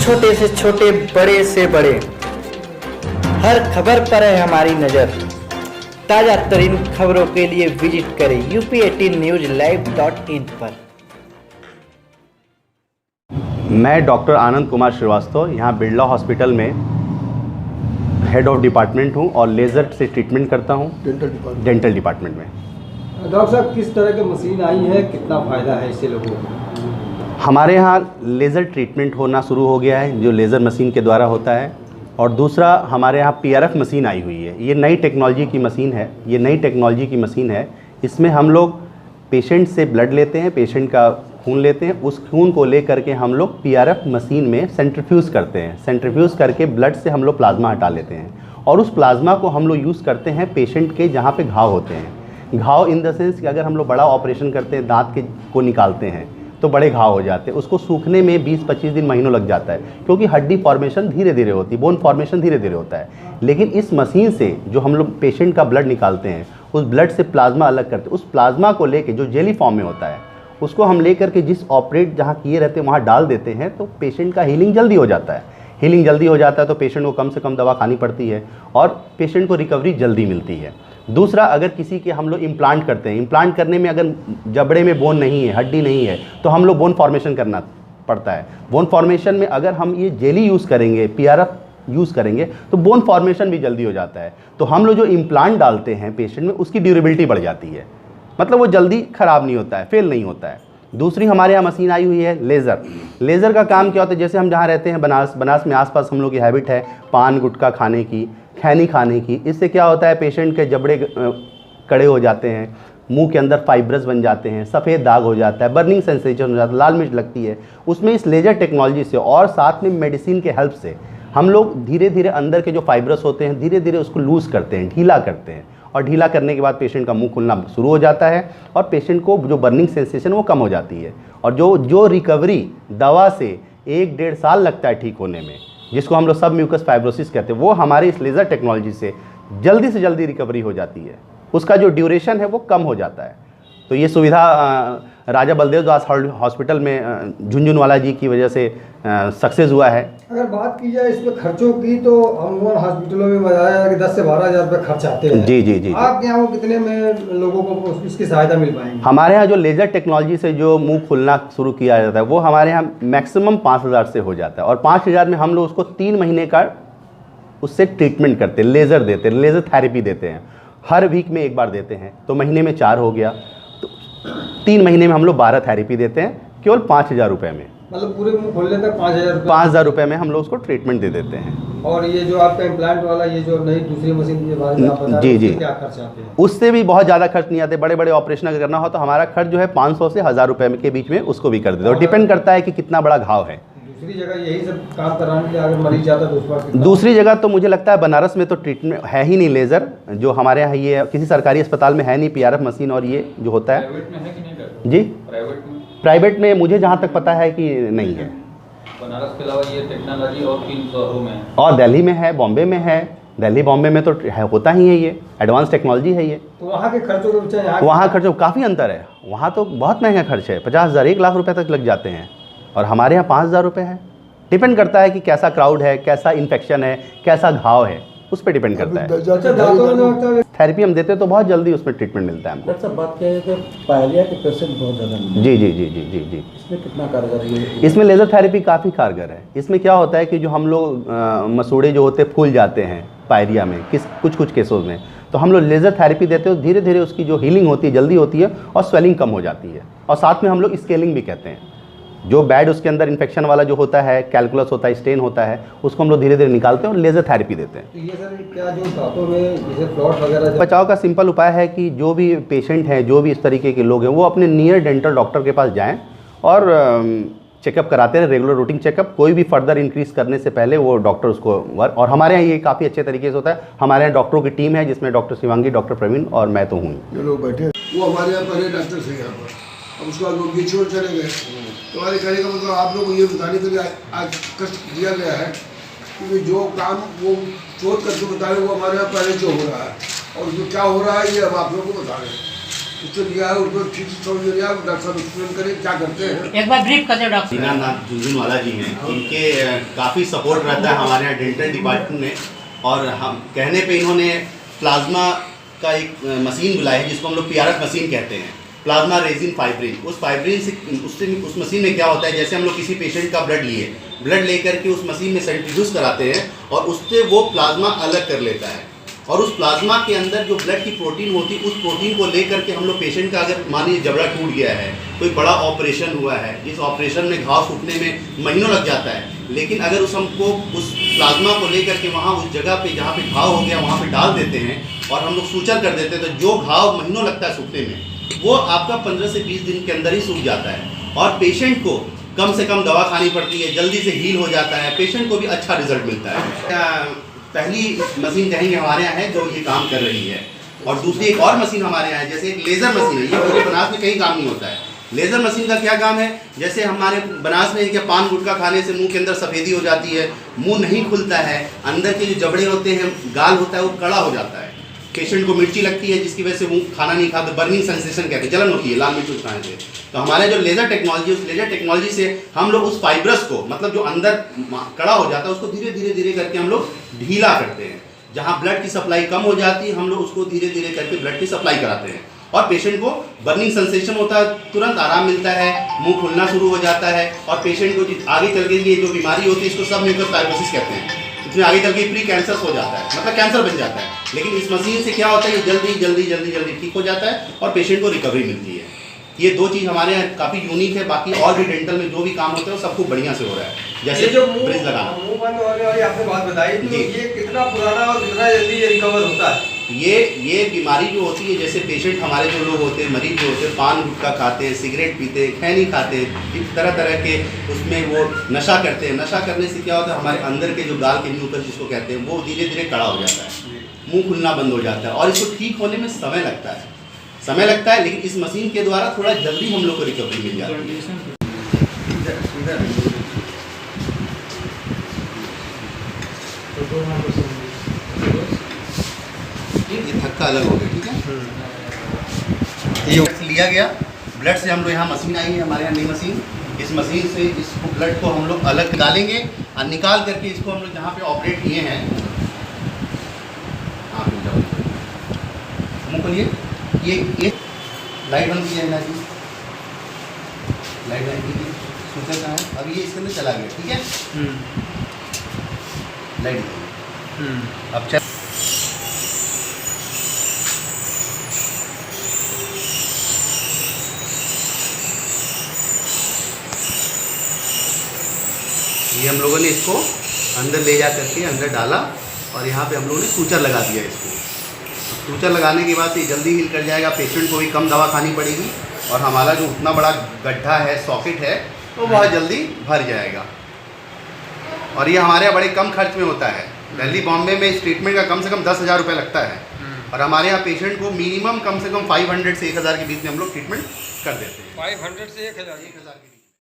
छोटे से छोटे, बड़े से बड़े, हर खबर पर है हमारी नज़र। ताज़ा तरीन खबरों के लिए विजिट करें up18newslive.in पर। मैं डॉक्टर आनंद कुमार श्रीवास्तव यहाँ बिरला हॉस्पिटल में हेड ऑफ डिपार्टमेंट हूँ और लेज़र से ट्रीटमेंट करता हूँ डेंटल डिपार्टमेंट में। डॉक्टर साहब, किस तरह की मशीन आई है, कितना फ़ायदा है इससे लोगों को? हमारे यहाँ लेज़र ट्रीटमेंट होना शुरू हो गया है जो लेज़र मशीन के द्वारा होता है, और दूसरा हमारे यहाँ PRF मशीन आई हुई है। ये नई टेक्नोलॉजी की मशीन है। इसमें हम लोग पेशेंट से ब्लड लेते हैं, पेशेंट का खून लेते हैं, उस खून को ले करके हम लोग PRF मशीन में सेंट्रीफ्यूज़ करते हैं। सेंट्रीफ्यूज़ करके ब्लड से हम लोग प्लाज्मा हटा लेते हैं और उस प्लाज्मा को हम लोग यूज़ करते हैं पेशेंट के जहाँ पे घाव होते हैं। घाव इन द सेंस कि अगर हम लोग बड़ा ऑपरेशन करते हैं, दांत के को निकालते हैं तो बड़े घाव हो जाते हैं, उसको सूखने में 20-25 दिन, महीनों लग जाता है, क्योंकि हड्डी फॉर्मेशन धीरे धीरे होती है, बोन फॉर्मेशन धीरे धीरे होता है। लेकिन इस मशीन से जो हम लोग पेशेंट का ब्लड निकालते हैं, उस ब्लड से प्लाज्मा अलग करते हैं, उस प्लाज्मा को लेके जो जेली फॉर्म में होता है उसको हम लेकर के जिस ऑपरेट जहाँ किए रहते हैं वहाँ डाल देते हैं, तो पेशेंट का हीलिंग जल्दी हो जाता है। तो पेशेंट को कम से कम दवा खानी पड़ती है और पेशेंट को रिकवरी जल्दी मिलती है। दूसरा, अगर किसी के हम लोग इम्प्लांट करते हैं, इम्प्लांट करने में अगर जबड़े में बोन नहीं है, हड्डी नहीं है, तो हम लोग बोन फॉर्मेशन करना पड़ता है। बोन फॉर्मेशन में अगर हम ये जेली यूज़ करेंगे, PRF यूज़ करेंगे, तो बोन फॉर्मेशन भी जल्दी हो जाता है। तो हम लोग जो इम्प्लांट डालते हैं पेशेंट में, उसकी ड्यूरेबिलिटी बढ़ जाती है, मतलब वो जल्दी ख़राब नहीं होता है, फेल नहीं होता है। दूसरी हमारे यहाँ मशीन आई हुई है लेज़र का काम क्या होता है, जैसे हम जहाँ रहते हैं बनास में आसपास हम लोग की हैबिट है पान गुटखा खाने की, खैनी खाने की। इससे क्या होता है, पेशेंट के जबड़े कड़े हो जाते हैं, मुंह के अंदर फाइब्रस बन जाते हैं, सफ़ेद दाग हो जाता है, बर्निंग सेंसेशन हो जाता है, लाल मिर्च लगती है। उसमें इस लेज़र टेक्नोलॉजी से और साथ में मेडिसिन के हेल्प से हम लोग धीरे धीरे अंदर के जो फाइब्रस होते हैं धीरे धीरे उसको लूज़ करते हैं, ढीला करते हैं, और ढीला करने के बाद पेशेंट का मुंह खुलना शुरू हो जाता है और पेशेंट को जो बर्निंग सेंसेशन वो कम हो जाती है। और जो रिकवरी दवा से 1-1.5 साल लगता है ठीक होने में, जिसको हम लोग सब म्यूकस फाइब्रोसिस कहते हैं, वो हमारे इस लेज़र टेक्नोलॉजी से जल्दी रिकवरी हो जाती है। उसका जो ड्यूरेशन है वो कम हो जाता है। तो ये सुविधा राजा बलदेव दास हॉस्पिटल में झुंझुनवाला जी की वजह से सक्सेस हुआ है। अगर बात की जाए इसमें खर्चों की, तो अमूमन हॉस्पिटलों में बताया कि 10 से 12 हज़ार रुपये खर्च आते हैं। जी। आपके यहाँ कितने में लोगों को इसकी सहायता मिल पाएगी? हमारे यहाँ जो लेज़र टेक्नोलॉजी से जो मुंह खुलना शुरू किया जाता है वो हमारे यहाँ मैक्सिमम 5,000 से हो जाता है, और 5,000 में हम लोग उसको 3 महीने का उससे ट्रीटमेंट करते हैं, लेज़र देते हैं, लेज़र थेरेपी देते हैं। हर वीक में एक बार देते हैं, तो महीने में 4 हो गया, तो 3 महीने में हम लोग 12 थेरेपी देते हैं केवल 5,000 रुपये में। मतलब पूरे मुंह खोलने तक 5,000 रुपये में हम लोग उसको ट्रीटमेंट दे देते हैं। और ये जो आपका इम्प्लांट वाला, ये जो नई दूसरी मशीन के बारे में आप बता रहे हैं, जी, क्या खर्च आते हैं? उससे भी बहुत ज़्यादा खर्च नहीं आते। बड़े ऑपरेशन अगर करना हो तो हमारा खर्च जो है 500 से 1,000 रुपये के बीच में उसको भी कर देते हैं, और डिपेंड करता है कि कितना बड़ा घाव है। दूसरी जगह यही सब काम कराने के लिए अगर मरीज जाता है तो दूसरी जगह तो मुझे लगता है बनारस में तो ट्रीटमेंट है ही नहीं लेज़र, जो हमारे यहाँ ये किसी सरकारी अस्पताल में है नहीं PRF मशीन, और ये जो होता है प्राइवेट में है कि नहीं? जी, प्राइवेट में मुझे जहाँ तक पता है कि नहीं है। बनारस के अलावा ये टेक्नोलॉजी और 3 शहरों में है, और दिल्ली में है, बॉम्बे में है। दिल्ली बॉम्बे में तो होता ही है, ये एडवांस टेक्नोलॉजी है ये। तो वहाँ के खर्चों के पीछे वहाँ खर्चों काफ़ी अंतर है। वहाँ तो बहुत महंगा खर्च है, 50,000 1 लाख रुपये तक लग जाते हैं, और हमारे यहाँ 5,000 रुपये है। डिपेंड करता है कि कैसा क्राउड है, कैसा इन्फेक्शन है, कैसा घाव है, उस पर डिपेंड करता है। थेरेपी हम देते हैं तो बहुत जल्दी उसमें ट्रीटमेंट मिलता है हमको। डॉक्टर साहब, बात किया कि पायरिया के पेशेंट बहुत ज़्यादा मिलते हैं। जी। इसमें कितना कारगर है? इसमें लेज़र थेरेपी काफ़ी कारगर है। इसमें क्या होता है कि जो हम लोग मसूड़े जो होते हैं फूल जाते हैं पायरिया में, कुछ केसों में, तो हम लोग लेज़र थेरेपी देते हैं, धीरे धीरे उसकी जो हीलिंग होती है जल्दी होती है और स्वेलिंग कम हो जाती है। और साथ में हम लोग स्केलिंग भी कहते हैं, जो बैड उसके अंदर इन्फेक्शन वाला जो होता है, कैलकुलस होता है, स्टेन होता है, उसको हम लोग धीरे धीरे निकालते हैं और लेज़र थेरेपी देते हैं। तो ये सर क्या जो दांतों में जैसे फ्लॉट वगैरह, बचाव का सिंपल उपाय है कि जो भी पेशेंट हैं, जो भी इस तरीके के लोग हैं, वो अपने नियर डेंटल डॉक्टर के पास जाएं और चेकअप कराते हैं, रेगुलर रूटीन चेकअप। कोई भी फर्दर इंक्रीज करने से पहले वो डॉक्टर उसको और हमारे यहाँ ये काफ़ी अच्छे तरीके से होता है। हमारे यहाँ डॉक्टरों की टीम है जिसमें डॉक्टर शिवांगी, डॉक्टर प्रवीण और मैं तो हूँ। जो लोग बैठे वो हमारे यहाँ पहले डॉक्टर थे यहाँ पर, अब उसके बाद वो छोड़ चले गए। तो हमारे कहने का मतलब आप लोग को ये बताने के लिए आज कष्ट दिया गया है, क्योंकि जो काम वो शोध करके बता रहे वो हमारे यहाँ पहले जो हो रहा है, और जो क्या हो रहा है ये हम आप लोगों को बता रहे हैं। उससे लिया है उसको ठीक से समझ लिया। डॉक्टर साहब एक्सप्लेन करें क्या करते हैं। एक बार ब्रीफ कर दो डॉक्टर। दीनानाथ झुंझुनवाला जी हैं, इनके काफ़ी सपोर्ट रहता है हमारे यहाँ डेंटल डिपार्टमेंट में, और हम कहने पे इन्होंने प्लाज्मा का एक मशीन बुलाई है जिसको हम लोग PRF मशीन कहते हैं, प्लाज्मा रेजिन फाइब्रिन। उस फाइब्रिन से उस मशीन में क्या होता है, जैसे हम लोग किसी पेशेंट का ब्लड लेकर के उस मशीन में सेंट्रीफ्यूज कराते हैं और उससे वो प्लाज्मा अलग कर लेता है, और उस प्लाज्मा के अंदर जो ब्लड की प्रोटीन होती है उस प्रोटीन को लेकर के हम लोग पेशेंट का, अगर मान लीजिए जबड़ा टूट गया है, कोई बड़ा ऑपरेशन हुआ है, जिस ऑपरेशन में घाव सूखने में महीनों लग जाता है, लेकिन अगर हमको उस प्लाज्मा को लेकर के वहाँ उस जगह पे जहाँ पे घाव हो गया वहाँ पे डाल देते हैं और हम लोग सूचर कर देते हैं, तो जो घाव महीनों लगता है सूखने में वो आपका 15 से 20 दिन के अंदर ही सूख जाता है, और पेशेंट को कम से कम दवा खानी पड़ती है, जल्दी से हील हो जाता है, पेशेंट को भी अच्छा रिजल्ट मिलता है। पहली मशीन कहेंगे हमारे यहाँ है जो ये काम कर रही है, और दूसरी एक और मशीन हमारे यहाँ है, जैसे एक लेज़र मशीन है। ये पूरे बनास में कहीं काम नहीं होता है। लेज़र मशीन का क्या काम है, जैसे हमारे बनास में क्या पान गुटखा खाने से मुंह के अंदर सफ़ेदी हो जाती है, मुंह नहीं खुलता है, अंदर के जो जबड़े होते हैं, गाल होता है, वो कड़ा हो जाता है, पेशेंट को मिर्ची लगती है जिसकी वजह से वो खाना नहीं खाता, बर्निंग सेंसेशन कहते हैं, जलन होती है लाल मिर्च खाने से। तो हमारे जो लेज़र टेक्नोलॉजी, उस लेज़र टेक्नोलॉजी से हम लोग उस फाइब्रस को, मतलब जो अंदर कड़ा हो जाता है, उसको धीरे धीरे धीरे करके हम लोग ढीला करते हैं। जहाँ ब्लड की सप्लाई कम हो जाती है हम लोग उसको धीरे धीरे करके ब्लड की सप्लाई कराते हैं, और पेशेंट को बर्निंग सेंसेशन होता है, तुरंत आराम मिलता है, मुंह खुलना शुरू हो जाता है, और पेशेंट को आगे चल के ये जो बीमारी होती है इसको सब म्यूकस फाइब्रोसिस कहते हैं, इसमें आगे चल के प्री कैंसर हो जाता है, मतलब कैंसर बन जाता है। लेकिन इस मशीन से क्या होता है, ये जल्दी जल्दी जल्दी जल्दी ठीक हो जाता है और पेशेंट को रिकवरी मिलती है। ये दो चीज़ हमारे यहाँ काफ़ी यूनिक है। बाकी और भी डेंटल में जो भी काम होता है वो सब खूब बढ़िया से हो रहा है। जैसे जो ब्रिज लगाना, मुंह बंद होने वाली आपने बात बताई, तो ये कितना पुराना और कितना जल्दी ये रिकवर होता है? ये बीमारी जो होती है, जैसे पेशेंट हमारे जो लोग होते हैं, मरीज जो होते हैं, पान गुटखा खाते हैं, सिगरेट पीते हैं, खैनी खाते हैं, इस तरह तरह के उसमें वो नशा करते हैं। नशा करने से क्या होता है, हमारे अंदर के जो गाल के म्यूकस जिसको कहते हैं वो धीरे धीरे कड़ा हो जाता है, मुंह खुलना बंद हो जाता है, और इसको ठीक होने में समय लगता है, लेकिन इस मशीन के द्वारा थोड़ा जल्दी हम लोग को रिकवरी मिल जाती है। ये थक्का अलग हो गया, ठीक है। ये लिया गया ब्लड से, हम लोग यहाँ मशीन आई है हमारे यहाँ नई मशीन, इस मशीन से इसको ब्लड को हम लोग अलग निकालेंगे, और निकाल करके इसको हम लोग जहाँ पे ऑपरेट किए हैं, हाँ मुँह खोलिए, ये लाइट बंद की है ना जी, लाइट बंद कीजिए, सूचर कहाँ है, अब ये इसके अंदर चला गया, ठीक है। लाइट अब चल, ये हम लोगों ने इसको अंदर ले जा करके अंदर डाला, और यहाँ पे हम लोगों ने सूचर लगा दिया इसको। सूचर लगाने के बाद से जल्दी हील कर जाएगा, पेशेंट को भी कम दवा खानी पड़ेगी, और हमारा जो उतना बड़ा गड्ढा है, सॉकेट है, तो बहुत जल्दी भर जाएगा। और ये हमारे यहाँ बड़े कम खर्च में होता है। दिल्ली बॉम्बे में इस ट्रीटमेंट का कम से कम 10,000 रुपये लगता है, और हमारे यहाँ पेशेंट को मिनिमम कम से कम 500 से 1,000 के बीच में हम लोग ट्रीटमेंट कर देते हैं। 500 से 1,000 की